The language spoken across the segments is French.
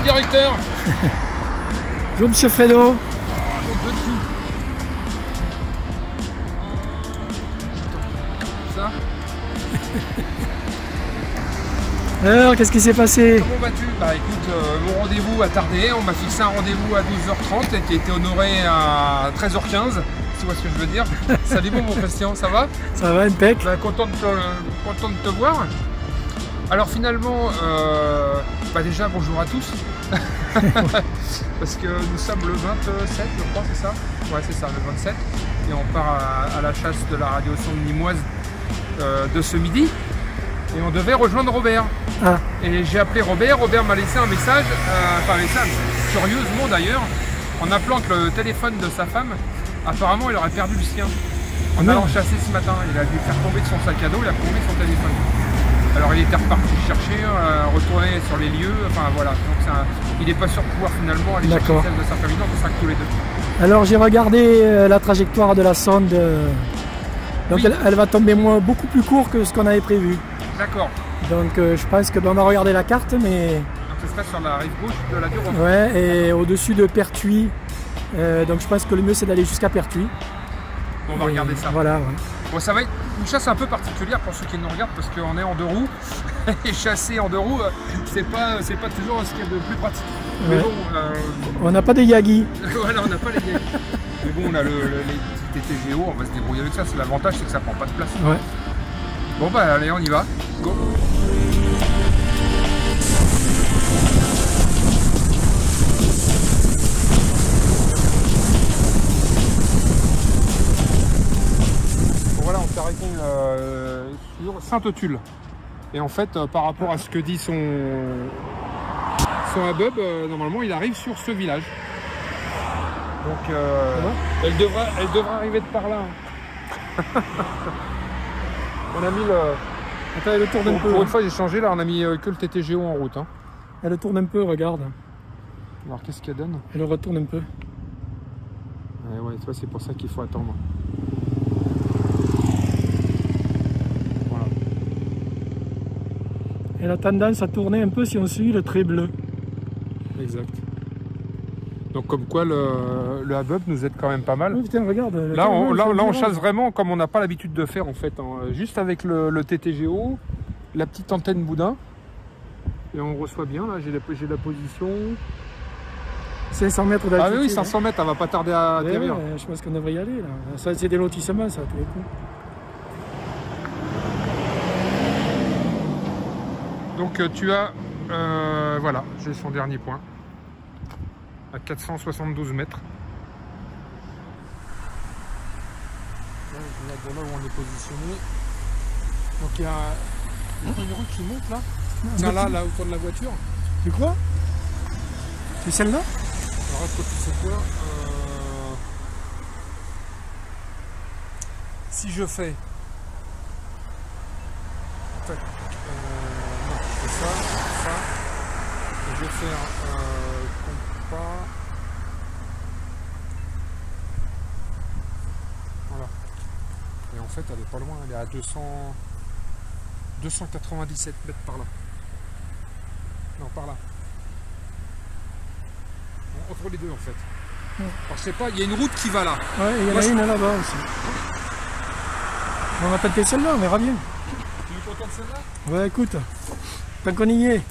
directeur. Bonjour monsieur Fredo. Ça. Alors, qu'est-ce qui s'est passé? Comment vas-tu? Bah écoute, mon rendez-vous a tardé. On m'a fixé un rendez-vous à 12h30 et qui a été honoré à 13h15. Tu vois ce que je veux dire? Salut bon Christian, ça va? Ça va, impec. Bah, content de te voir. Alors finalement, bah déjà bonjour à tous. Parce que nous sommes le 27, je crois, c'est ça? Ouais, c'est ça, le 27. Et on part à la chasse de la radio sonde nîmoise de ce midi. Et on devait rejoindre Robert. Ah. Et j'ai appelé Robert. Robert m'a laissé un message, enfin un message, curieusement d'ailleurs, en appelant que le téléphone de sa femme, apparemment il aurait perdu le sien. En allant chasser ce matin, il a dû faire tomber de son sac à dos, il a tombé son téléphone. Alors il était reparti chercher, retourner sur les lieux, enfin voilà. Donc il n'est pas sûr de pouvoir finalement aller chercher celle de sa famille, donc on sera que tous les deux. Alors j'ai regardé la trajectoire de la sonde, donc oui. elle va tomber beaucoup plus court que ce qu'on avait prévu. D'accord. Donc je pense que on va regarder la carte, mais... Donc ce serait sur la rive gauche de la Duron. Ouais, et au-dessus de Pertuis, donc je pense que le mieux c'est d'aller jusqu'à Pertuis. On va regarder ça. Voilà. Ouais. Bon, ça va être une chasse un peu particulière pour ceux qui nous regardent parce qu'on est en deux roues et chasser en deux roues, c'est pas toujours ce qu'il y a de plus pratique. Ouais. Mais bon, on n'a pas de Yagi. Voilà, on n'a pas les Yagi. Mais bon, on a les petits TTGO, on va se débrouiller avec ça. C'est l'avantage, c'est que ça prend pas de place. Ouais. Bon bah allez, on y va. Go. Voilà, on s'est arrêté sur Sainte-Tulle. Et en fait, par rapport à ce que dit son hub, normalement, il arrive sur ce village. Donc, elle devra arriver de par là. On a mis le... Attends, elle tourne un peu. Pour une fois, j'ai changé. Là, on a mis que le TTGO en route. Hein. Elle tourne un peu, regarde. Alors, qu'est-ce qu'elle donne? Elle retourne un peu. Ouais, tu vois, c'est pour ça qu'il faut attendre. Elle a tendance à tourner un peu si on suit le trait bleu. Exact. Donc comme quoi le hub nous aide quand même pas mal. Oh, putain, regarde. Là on chasse vraiment comme on n'a pas l'habitude de faire en fait. Hein. Juste avec le TTGO, la petite antenne boudin. Et on reçoit bien, là j'ai la position. 500 mètres d'altitude. Ah oui, 500 mètres, elle va pas tarder à atterrir. Ouais, je pense qu'on devrait y aller là. Ça c'est des lotissements ça, à tous les coups. Donc tu as, voilà, j'ai son dernier point, à 472 mètres. Là, je regarde de là où on est positionné. Donc il y a une route qui monte là. Non, là, autour de la voiture. Tu crois? C'est celle-là? Alors est-ce que tu sais quoi, si je fais... En fait, non, je fais ça, et je vais faire compas. Voilà. Et en fait, elle est pas loin, elle est à 297 mètres par là. Non, par là. Entre les deux, en fait. Alors, je sais pas, il y a une route qui va là. Ouais, il y en a une là-bas aussi. On va tenter celle-là, on verra bien. Tu es content de celle-là? Ouais, écoute, tant qu'on y est.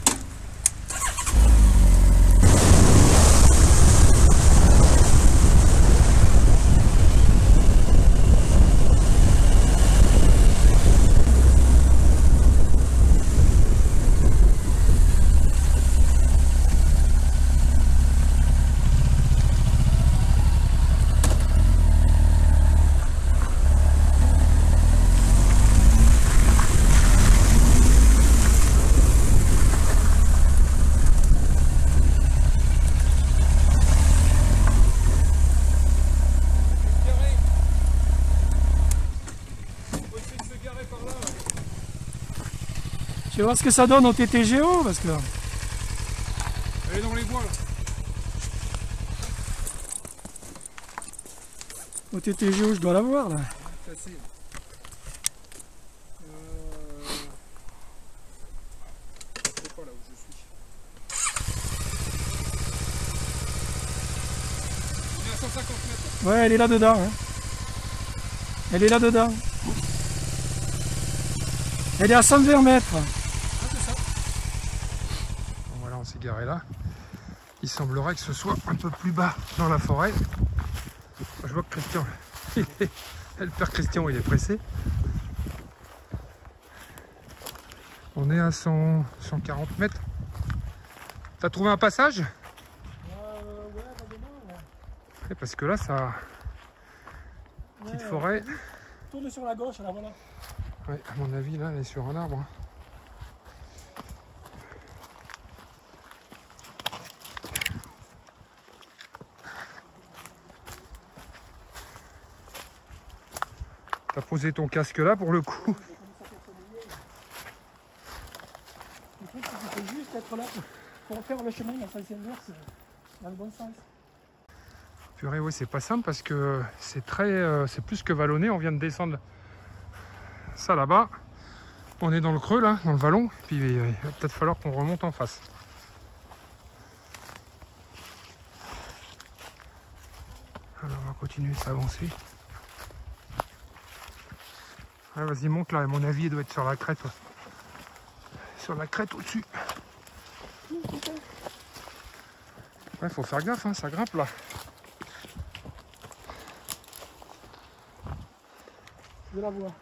Tu vas voir ce que ça donne au TTGO parce que... Elle est dans les bois là. Au TTGO je dois la voir là. Facile. C'est pas là où je suis. 150 mètres. Ouais, elle est là-dedans. Hein. Elle est là-dedans. Elle est à 120 mètres. Ah, c'est ça. Bon, voilà, on s'est garé là. Il semblerait que ce soit un peu plus bas dans la forêt. Je vois que Christian, le père Christian, il est pressé. On est à 140 mètres. T'as trouvé un passage? Ouais, là-dedans, ouais. Parce que là, ça... Petite forêt. Tourne sur la gauche, là, voilà. Ouais, à mon avis, là, elle est sur un arbre. T'as posé ton casque là pour le coup. Le truc, c'est qu'il faut juste être là pour faire le chemin dans le sens inverse, dans le bon sens. Purée, ouais, c'est pas simple parce que c'est très, c'est plus que vallonné. On vient de descendre ça là-bas. On est dans le creux là, dans le vallon. Puis il va peut-être falloir qu'on remonte en face. Alors on va continuer de s'avancer. Ah, vas-y, monte là. À mon avis, il doit être sur la crête. Ouais. Sur la crête au-dessus. Ouais, faut faire gaffe, hein, ça grimpe là. Je la vois.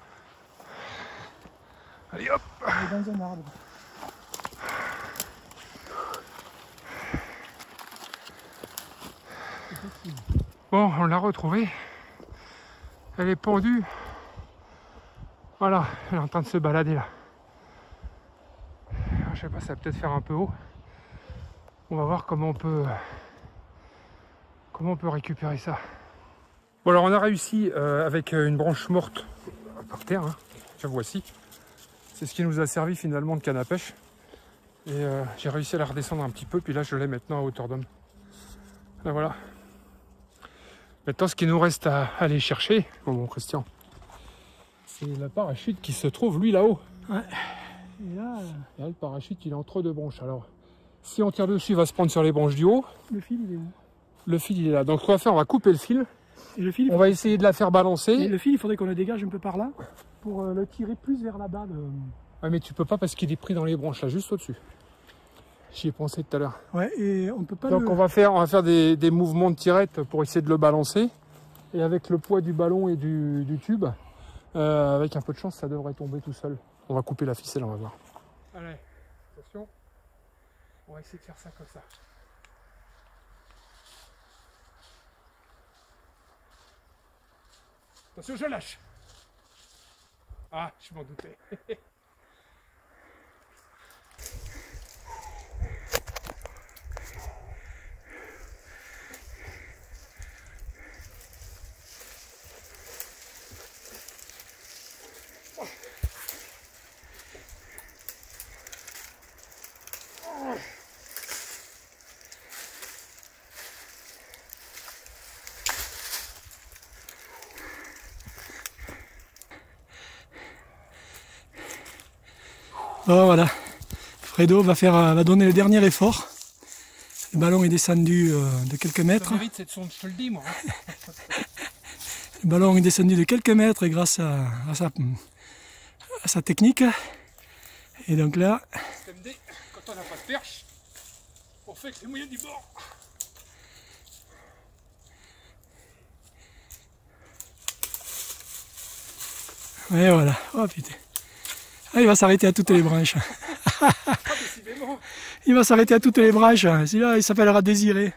Allez hop! Elle est dans un arbre. Bon, on l'a retrouvée. Elle est pendue. Voilà, elle est en train de se balader là. Je sais pas, ça va peut-être faire un peu haut. On va voir comment on peut récupérer ça. Bon alors on a réussi avec une branche morte par terre, hein. Tiens, voici. C'est ce qui nous a servi finalement de canne à pêche. Et j'ai réussi à la redescendre un petit peu, puis là je l'ai maintenant à hauteur d'homme. Là voilà. Maintenant ce qu'il nous reste à aller chercher, bon Christian, c'est le parachute qui se trouve lui là-haut. Ouais. Et là, le parachute il est entre deux branches. Alors si on tire dessus, il va se prendre sur les branches du haut. le fil il est où? Le fil il est là. Donc ce qu'on va faire, on va couper le fil. Et le fil, On va essayer de la faire balancer. et le fil, il faudrait qu'on le dégage un peu par là pour le tirer plus vers là-bas. Ouais, mais tu peux pas parce qu'il est pris dans les branches là, juste au-dessus. J'y ai pensé tout à l'heure. Ouais, et on peut pas. Donc on va faire des mouvements de tirette pour essayer de le balancer. Et avec le poids du ballon et du tube, avec un peu de chance, ça devrait tomber tout seul. On va couper la ficelle, on va voir. Allez, attention. On va essayer de faire ça comme ça. Attention, je lâche. Ah, je m'en doutais. Bon, voilà. Fredo va donner le dernier effort. Le ballon est descendu de quelques mètres. Ça mérite cette sonde, je te le dis moi. Le ballon est descendu de quelques mètres et grâce à sa technique. Et donc là, SMD, quand on n'a pas de perche, on fait avec les moyens du bord. et voilà. Oh putain. Ah, il va s'arrêter à toutes les branches. Il va s'arrêter à toutes les branches. Celui-là, il s'appellera Désiré.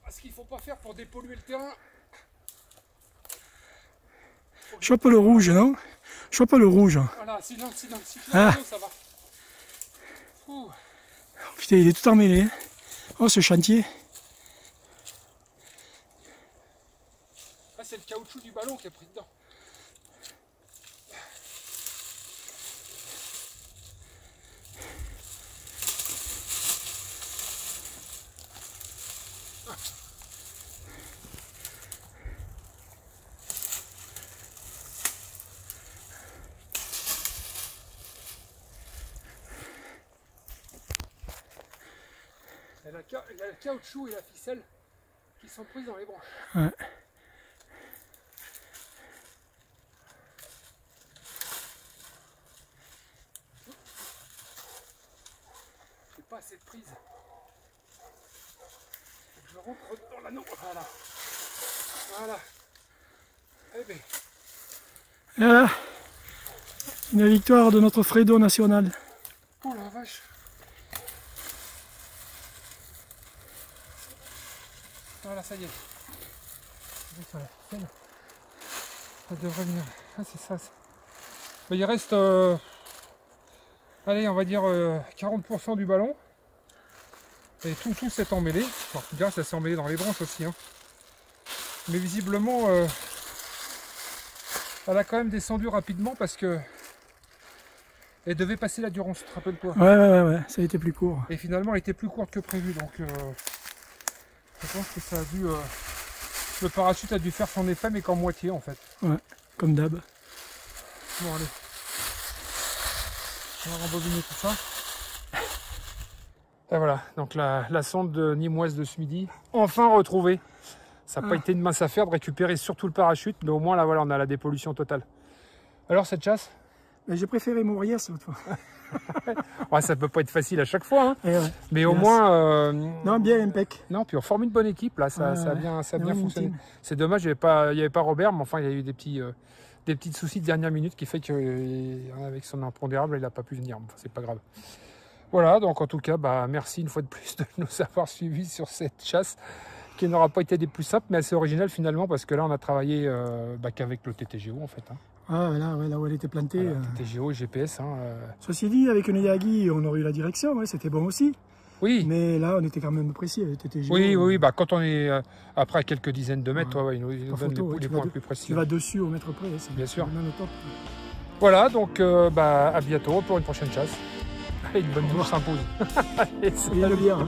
Ce qu'il ne faut pas faire pour dépolluer le terrain. Chope le rouge, non? Chope le rouge. Voilà, sinon ça va. Oh, putain, il est tout emmêlé. Oh, ce chantier. Là, c'est le caoutchouc du ballon qui est pris dedans. Il y a le caoutchouc et la ficelle qui sont prises dans les branches. Ouais. J'ai pas assez de prise. Je rentre dans l'anneau. Voilà. Voilà. Eh bien. Voilà. Une victoire de notre Fredo national. Oh la vache. Voilà, ça y est. Ça devrait venir. Ah, c'est ça. Mais il reste, allez, on va dire 40% du ballon. Et tout s'est emmêlé. Bon, tu diras, ça s'est emmêlé dans les branches aussi. Hein. Mais visiblement, elle a quand même descendu rapidement parce que elle devait passer la Durance, rappelle-toi. Ouais, ça a été plus court. Et finalement, elle était plus courte que prévu. Donc, je pense que ça a dû. Le parachute a dû faire son effet, mais qu'en moitié en fait. Ouais, comme d'hab. Bon, allez. On va rembobiner tout ça. Et voilà, donc la sonde de Nîmes-Ouest de ce midi, enfin retrouvée. Ça n'a pas été une mince affaire de récupérer surtout le parachute, mais au moins là, voilà, on a la dépollution totale. Alors, cette chasse? Mais j'ai préféré mourir cette fois. Ouais, ça peut pas être facile à chaque fois, hein. Ouais. Mais au moins... Non, bien impec. Non, puis on forme une bonne équipe, là, ça a bien fonctionné. Team. C'est dommage, il n'y avait pas Robert, mais enfin, il y a eu des petits soucis de dernière minute qui fait qu'avec son impondérable, il n'a pas pu venir. Enfin, c'est pas grave. Voilà, donc en tout cas, bah, merci une fois de plus de nous avoir suivis sur cette chasse qui n'aura pas été des plus simples, mais assez originale finalement, parce que là, on a travaillé qu'avec le TTGO, en fait. Hein. Ah, là où elle était plantée. Voilà, TTGO et GPS. Hein, Ceci dit, avec une Yagi, on aurait eu la direction, ouais, c'était bon aussi. Oui. Mais là, on était quand même précis avec TTGO. Oui, bah, quand on est après quelques dizaines de mètres, il nous donne les points plus précis. Tu vas dessus au mètre près, c'est bien sûr. Même top. Voilà, donc à bientôt pour une prochaine chasse. Allez, une bonne douche s'impose. Et le bien.